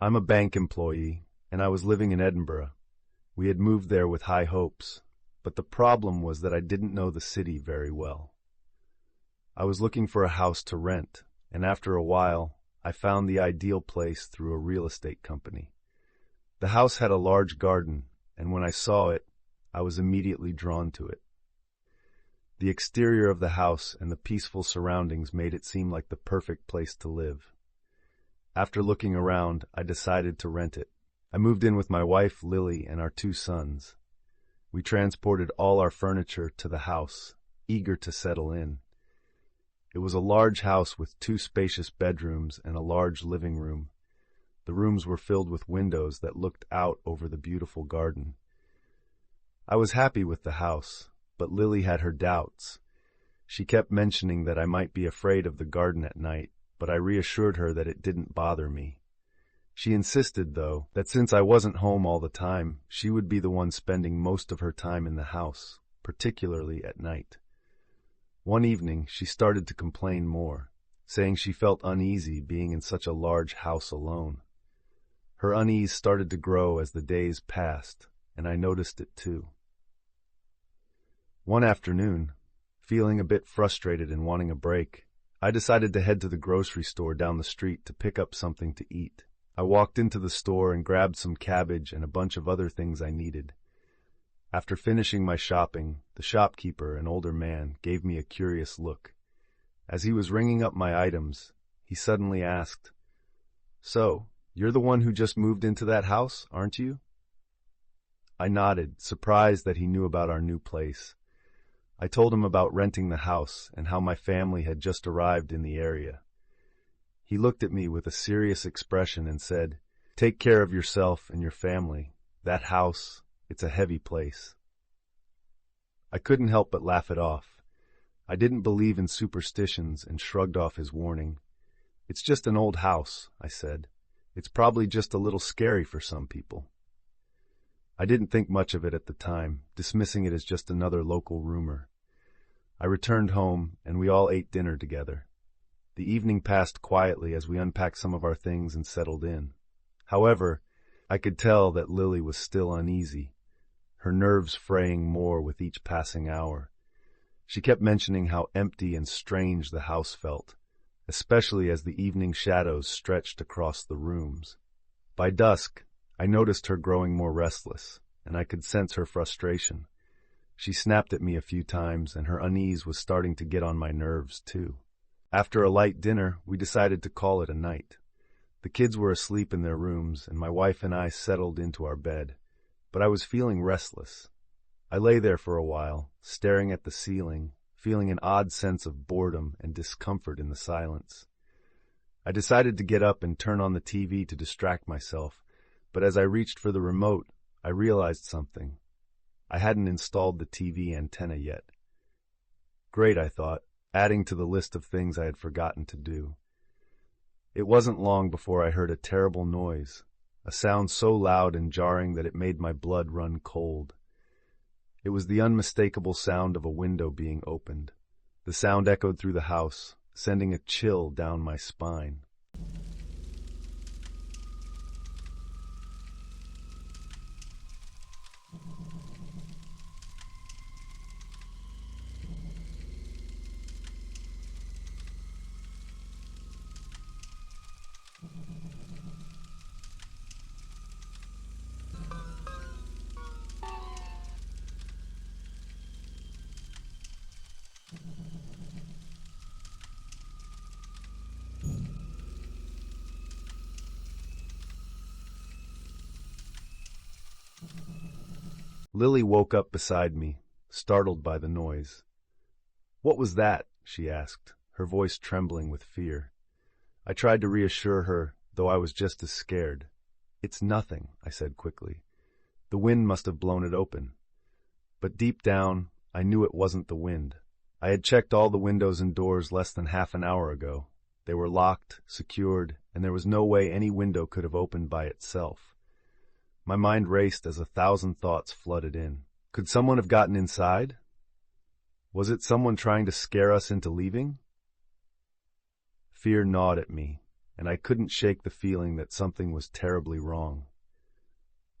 I'm a bank employee, and I was living in Edinburgh. We had moved there with high hopes, but the problem was that I didn't know the city very well. I was looking for a house to rent, and after a while, I found the ideal place through a real estate company. The house had a large garden, and when I saw it, I was immediately drawn to it. The exterior of the house and the peaceful surroundings made it seem like the perfect place to live. After looking around, I decided to rent it. I moved in with my wife, Lily, and our 2 sons. We transported all our furniture to the house, eager to settle in. It was a large house with 2 spacious bedrooms and a large living room. The rooms were filled with windows that looked out over the beautiful garden. I was happy with the house, but Lily had her doubts. She kept mentioning that I might be afraid of the garden at night, but I reassured her that it didn't bother me. She insisted, though, that since I wasn't home all the time, she would be the one spending most of her time in the house, particularly at night. One evening, she started to complain more, saying she felt uneasy being in such a large house alone. Her unease started to grow as the days passed, and I noticed it too. One afternoon, feeling a bit frustrated and wanting a break, I decided to head to the grocery store down the street to pick up something to eat. I walked into the store and grabbed some cabbage and a bunch of other things I needed. After finishing my shopping, the shopkeeper, an older man, gave me a curious look. As he was ringing up my items, he suddenly asked, "So, you're the one who just moved into that house, aren't you?" I nodded, surprised that he knew about our new place. I told him about renting the house and how my family had just arrived in the area. He looked at me with a serious expression and said, "Take care of yourself and your family. That house, it's a heavy place." I couldn't help but laugh it off. I didn't believe in superstitions and shrugged off his warning. "It's just an old house," I said. "It's probably just a little scary for some people." I didn't think much of it at the time, dismissing it as just another local rumor. I returned home, and we all ate dinner together. The evening passed quietly as we unpacked some of our things and settled in. However, I could tell that Lily was still uneasy, her nerves fraying more with each passing hour. She kept mentioning how empty and strange the house felt, especially as the evening shadows stretched across the rooms. By dusk, I noticed her growing more restless, and I could sense her frustration. She snapped at me a few times, and her unease was starting to get on my nerves, too. After a light dinner, we decided to call it a night. The kids were asleep in their rooms, and my wife and I settled into our bed, but I was feeling restless. I lay there for a while, staring at the ceiling, feeling an odd sense of boredom and discomfort in the silence. I decided to get up and turn on the TV to distract myself, but as I reached for the remote, I realized something. I hadn't installed the TV antenna yet. Great, I thought, adding to the list of things I had forgotten to do. It wasn't long before I heard a terrible noise, a sound so loud and jarring that it made my blood run cold. It was the unmistakable sound of a window being opened. The sound echoed through the house, sending a chill down my spine. Lily woke up beside me, startled by the noise. "What was that?" she asked, her voice trembling with fear. I tried to reassure her, though I was just as scared. "It's nothing," I said quickly. "The wind must have blown it open." But deep down, I knew it wasn't the wind. I had checked all the windows and doors less than half an hour ago. They were locked, secured, and there was no way any window could have opened by itself. My mind raced as 1,000 thoughts flooded in. Could someone have gotten inside? Was it someone trying to scare us into leaving? Fear gnawed at me, and I couldn't shake the feeling that something was terribly wrong.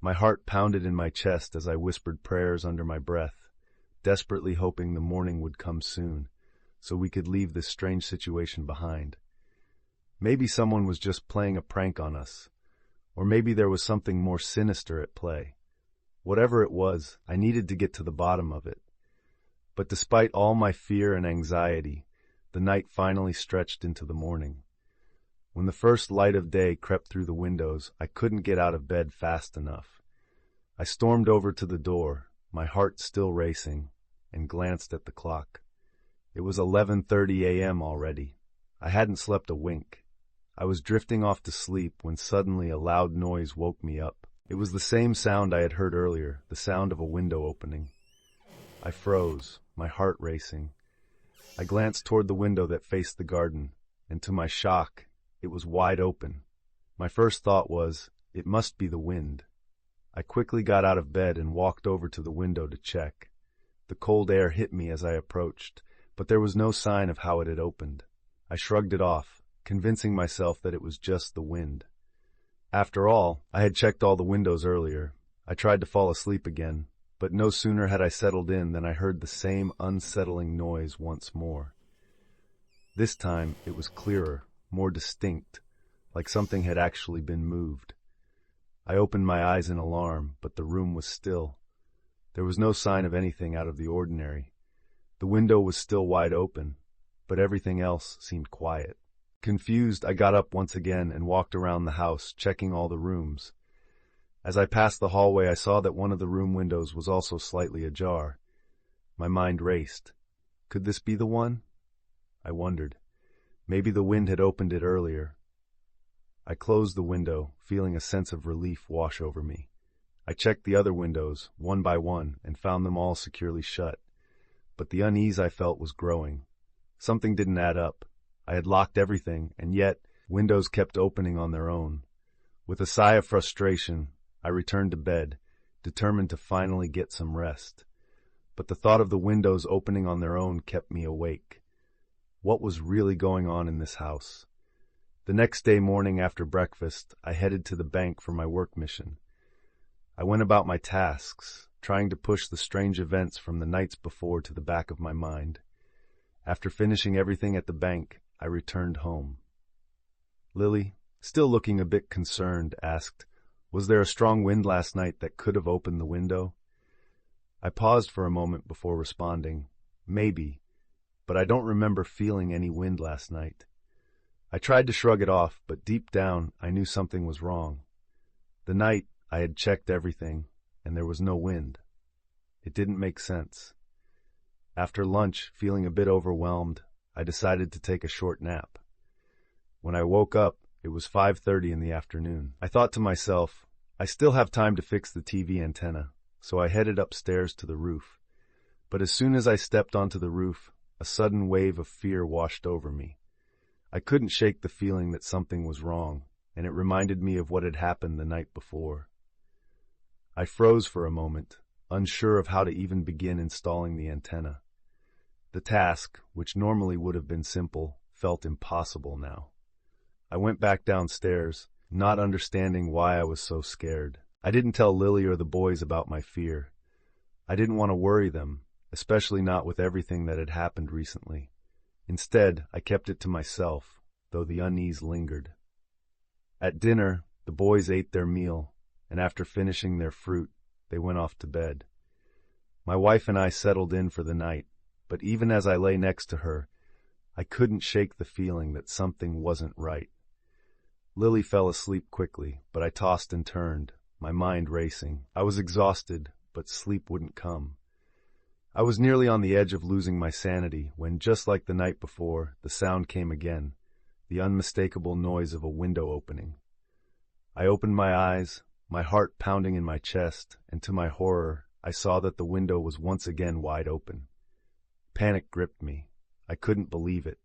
My heart pounded in my chest as I whispered prayers under my breath, desperately hoping the morning would come soon, so we could leave this strange situation behind. Maybe someone was just playing a prank on us, or maybe there was something more sinister at play. Whatever it was, I needed to get to the bottom of it. But despite all my fear and anxiety, the night finally stretched into the morning. When the first light of day crept through the windows, I couldn't get out of bed fast enough. I stormed over to the door, my heart still racing, and glanced at the clock. It was 11:30 a.m. already. I hadn't slept a wink. I was drifting off to sleep when suddenly a loud noise woke me up. It was the same sound I had heard earlier, the sound of a window opening. I froze, my heart racing. I glanced toward the window that faced the garden, and to my shock, it was wide open. My first thought was, it must be the wind. I quickly got out of bed and walked over to the window to check. The cold air hit me as I approached, but there was no sign of how it had opened. I shrugged it off, convincing myself that it was just the wind. After all, I had checked all the windows earlier. I tried to fall asleep again, but no sooner had I settled in than I heard the same unsettling noise once more. This time it was clearer, more distinct, like something had actually been moved. I opened my eyes in alarm, but the room was still. There was no sign of anything out of the ordinary. The window was still wide open, but everything else seemed quiet. Confused, I got up once again and walked around the house, checking all the rooms. As I passed the hallway, I saw that one of the room windows was also slightly ajar. My mind raced. Could this be the one? I wondered. Maybe the wind had opened it earlier. I closed the window, feeling a sense of relief wash over me. I checked the other windows, one by one, and found them all securely shut. But the unease I felt was growing. Something didn't add up. I had locked everything, and yet windows kept opening on their own. With a sigh of frustration, I returned to bed, determined to finally get some rest. But the thought of the windows opening on their own kept me awake. What was really going on in this house? The next day morning after breakfast, I headed to the bank for my work mission. I went about my tasks, trying to push the strange events from the nights before to the back of my mind. After finishing everything at the bank, I returned home. Lily, still looking a bit concerned, asked, "Was there a strong wind last night that could have opened the window?" I paused for a moment before responding, "Maybe, but I don't remember feeling any wind last night." I tried to shrug it off, but deep down I knew something was wrong. The night I had checked everything, and there was no wind. It didn't make sense. After lunch, feeling a bit overwhelmed, I decided to take a short nap. When I woke up, it was 5:30 in the afternoon. I thought to myself, I still have time to fix the TV antenna, so I headed upstairs to the roof. But as soon as I stepped onto the roof, a sudden wave of fear washed over me. I couldn't shake the feeling that something was wrong, and it reminded me of what had happened the night before. I froze for a moment, unsure of how to even begin installing the antenna. The task, which normally would have been simple, felt impossible now. I went back downstairs, not understanding why I was so scared. I didn't tell Lily or the boys about my fear. I didn't want to worry them, especially not with everything that had happened recently. Instead, I kept it to myself, though the unease lingered. At dinner, the boys ate their meal, and after finishing their fruit, they went off to bed. My wife and I settled in for the night, but even as I lay next to her, I couldn't shake the feeling that something wasn't right. Lily fell asleep quickly, but I tossed and turned, my mind racing. I was exhausted, but sleep wouldn't come. I was nearly on the edge of losing my sanity when, just like the night before, the sound came again, the unmistakable noise of a window opening. I opened my eyes, my heart pounding in my chest, and to my horror, I saw that the window was once again wide open. Panic gripped me. I couldn't believe it.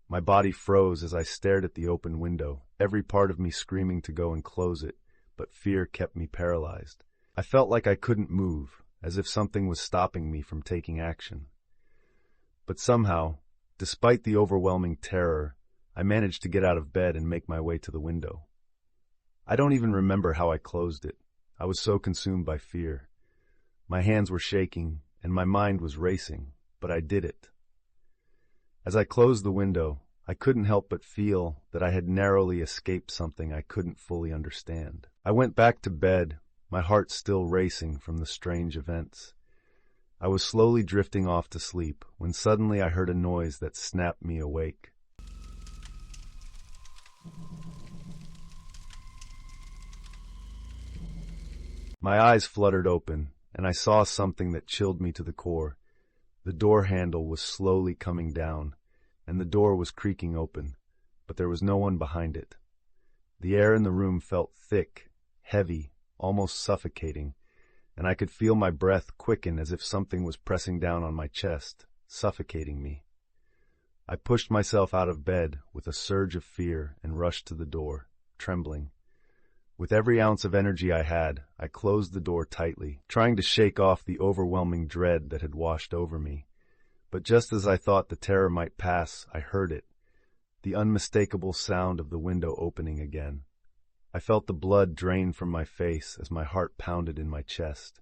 My body froze as I stared at the open window, every part of me screaming to go and close it, but fear kept me paralyzed. I felt like I couldn't move, as if something was stopping me from taking action. But somehow, despite the overwhelming terror, I managed to get out of bed and make my way to the window. I don't even remember how I closed it. I was so consumed by fear. My hands were shaking, and my mind was racing, but I did it. As I closed the window, I couldn't help but feel that I had narrowly escaped something I couldn't fully understand. I went back to bed, my heart still racing from the strange events. I was slowly drifting off to sleep when suddenly I heard a noise that snapped me awake. My eyes fluttered open, and I saw something that chilled me to the core. The door handle was slowly coming down, and the door was creaking open, but there was no one behind it. The air in the room felt thick, heavy, almost suffocating, and I could feel my breath quicken as if something was pressing down on my chest, suffocating me. I pushed myself out of bed with a surge of fear and rushed to the door, trembling. With every ounce of energy I had, I closed the door tightly, trying to shake off the overwhelming dread that had washed over me. But just as I thought the terror might pass, I heard it, the unmistakable sound of the window opening again. I felt the blood drain from my face as my heart pounded in my chest.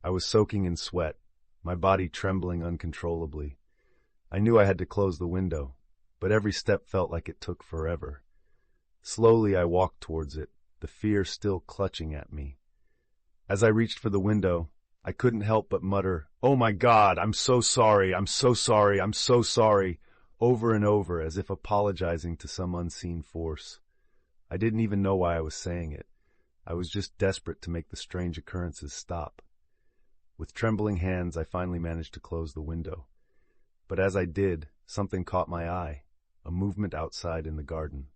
I was soaking in sweat, my body trembling uncontrollably. I knew I had to close the window, but every step felt like it took forever. Slowly I walked towards it, the fear still clutching at me. As I reached for the window, I couldn't help but mutter, "Oh my God, I'm so sorry, I'm so sorry, I'm so sorry," over and over as if apologizing to some unseen force. I didn't even know why I was saying it. I was just desperate to make the strange occurrences stop. With trembling hands, I finally managed to close the window. But as I did, something caught my eye, a movement outside in the garden.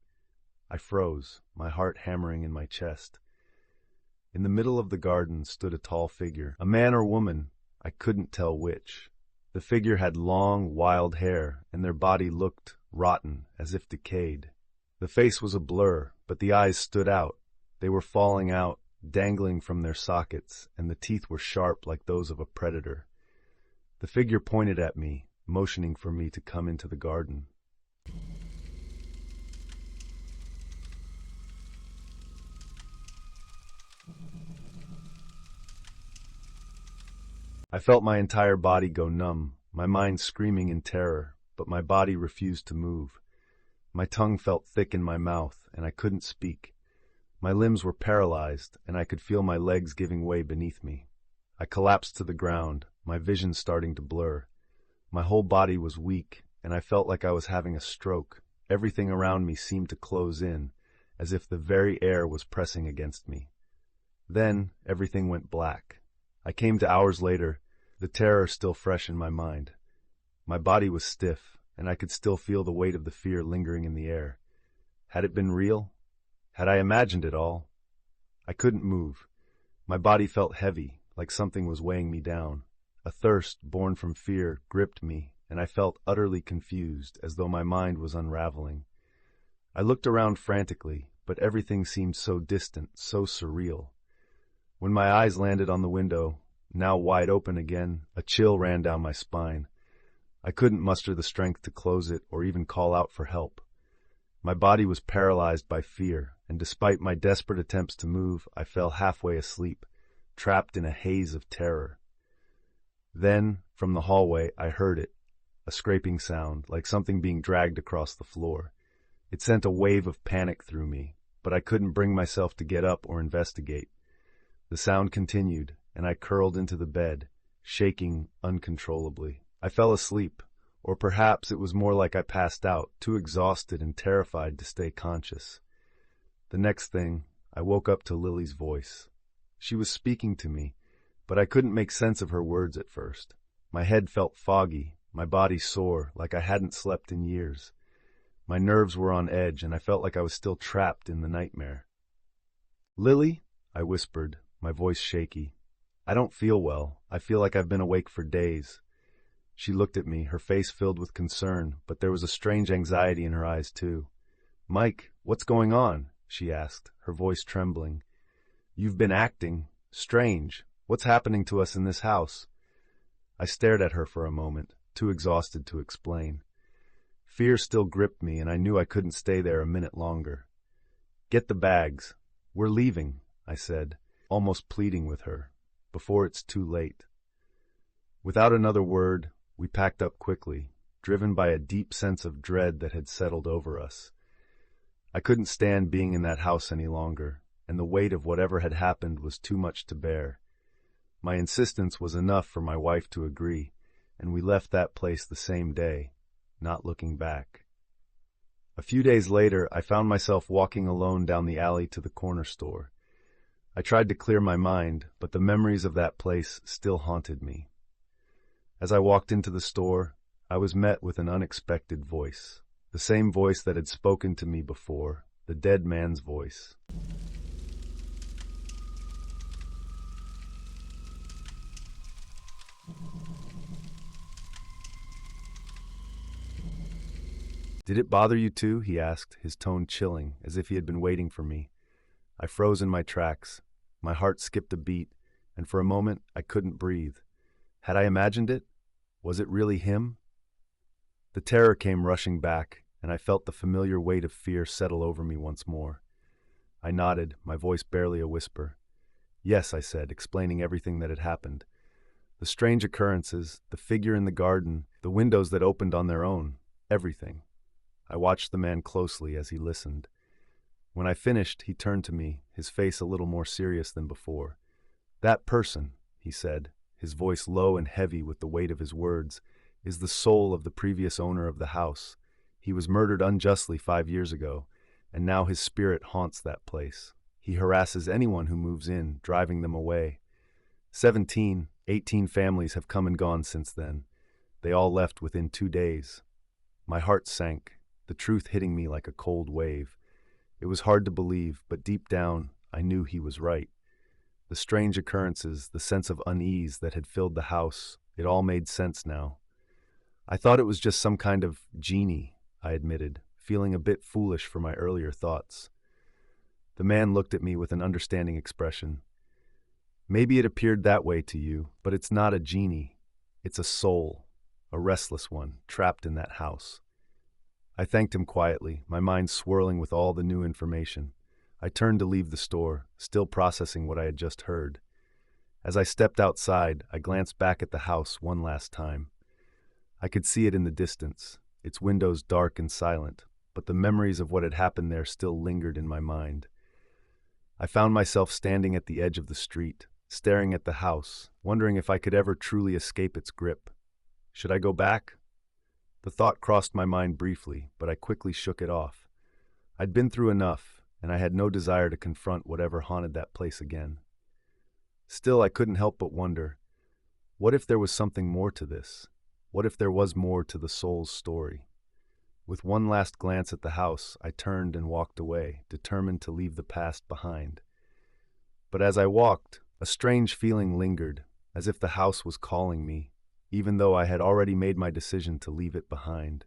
I froze, my heart hammering in my chest. In the middle of the garden stood a tall figure, a man or woman, I couldn't tell which. The figure had long, wild hair, and their body looked rotten, as if decayed. The face was a blur, but the eyes stood out. They were falling out, dangling from their sockets, and the teeth were sharp like those of a predator. The figure pointed at me, motioning for me to come into the garden. I felt my entire body go numb, my mind screaming in terror, but my body refused to move. My tongue felt thick in my mouth, and I couldn't speak. My limbs were paralyzed, and I could feel my legs giving way beneath me. I collapsed to the ground, my vision starting to blur. My whole body was weak, and I felt like I was having a stroke. Everything around me seemed to close in, as if the very air was pressing against me. Then everything went black. I came to hours later, the terror still fresh in my mind. My body was stiff, and I could still feel the weight of the fear lingering in the air. Had it been real? Had I imagined it all? I couldn't move. My body felt heavy, like something was weighing me down. A thirst, born from fear, gripped me, and I felt utterly confused, as though my mind was unraveling. I looked around frantically, but everything seemed so distant, so surreal. When my eyes landed on the window, now wide open again, a chill ran down my spine. I couldn't muster the strength to close it or even call out for help. My body was paralyzed by fear, and despite my desperate attempts to move, I fell halfway asleep, trapped in a haze of terror. Then, from the hallway, I heard it, a scraping sound, like something being dragged across the floor. It sent a wave of panic through me, but I couldn't bring myself to get up or investigate. The sound continued, and I curled into the bed, shaking uncontrollably. I fell asleep, or perhaps it was more like I passed out, too exhausted and terrified to stay conscious. The next thing, I woke up to Lily's voice. She was speaking to me, but I couldn't make sense of her words at first. My head felt foggy, my body sore, like I hadn't slept in years. My nerves were on edge, and I felt like I was still trapped in the nightmare. "Lily?" I whispered, my voice shaky. "I don't feel well. I feel like I've been awake for days." She looked at me, her face filled with concern, but there was a strange anxiety in her eyes too. "Mike, what's going on?" she asked, her voice trembling. "You've been acting strange. What's happening to us in this house?" I stared at her for a moment, too exhausted to explain. Fear still gripped me, and I knew I couldn't stay there a minute longer. "Get the bags. We're leaving," I said, almost pleading with her, "before it's too late." Without another word, we packed up quickly, driven by a deep sense of dread that had settled over us. I couldn't stand being in that house any longer, and the weight of whatever had happened was too much to bear. My insistence was enough for my wife to agree, and we left that place the same day, not looking back. A few days later, I found myself walking alone down the alley to the corner store. I tried to clear my mind, but the memories of that place still haunted me. As I walked into the store, I was met with an unexpected voice, the same voice that had spoken to me before, the dead man's voice. "Did it bother you too?" he asked, his tone chilling, as if he had been waiting for me. I froze in my tracks. My heart skipped a beat, and for a moment I couldn't breathe. Had I imagined it? Was it really him? The terror came rushing back, and I felt the familiar weight of fear settle over me once more. I nodded, my voice barely a whisper. "Yes," I said, explaining everything that had happened. The strange occurrences, the figure in the garden, the windows that opened on their own, everything. I watched the man closely as he listened. When I finished, he turned to me, his face a little more serious than before. "That person," he said, his voice low and heavy with the weight of his words, "is the soul of the previous owner of the house. He was murdered unjustly 5 years ago, and now his spirit haunts that place. He harasses anyone who moves in, driving them away. 17, 18 families have come and gone since then. They all left within 2 days." My heart sank, the truth hitting me like a cold wave. It was hard to believe, but deep down, I knew he was right. The strange occurrences, the sense of unease that had filled the house, it all made sense now. "I thought it was just some kind of genie," I admitted, feeling a bit foolish for my earlier thoughts. The man looked at me with an understanding expression. "Maybe it appeared that way to you, but it's not a genie. It's a soul, a restless one, trapped in that house." I thanked him quietly, my mind swirling with all the new information. I turned to leave the store, still processing what I had just heard. As I stepped outside, I glanced back at the house one last time. I could see it in the distance, its windows dark and silent, but the memories of what had happened there still lingered in my mind. I found myself standing at the edge of the street, staring at the house, wondering if I could ever truly escape its grip. Should I go back? The thought crossed my mind briefly, but I quickly shook it off. I'd been through enough, and I had no desire to confront whatever haunted that place again. Still, I couldn't help but wonder, what if there was something more to this? What if there was more to the soul's story? With one last glance at the house, I turned and walked away, determined to leave the past behind. But as I walked, a strange feeling lingered, as if the house was calling me, even though I had already made my decision to leave it behind.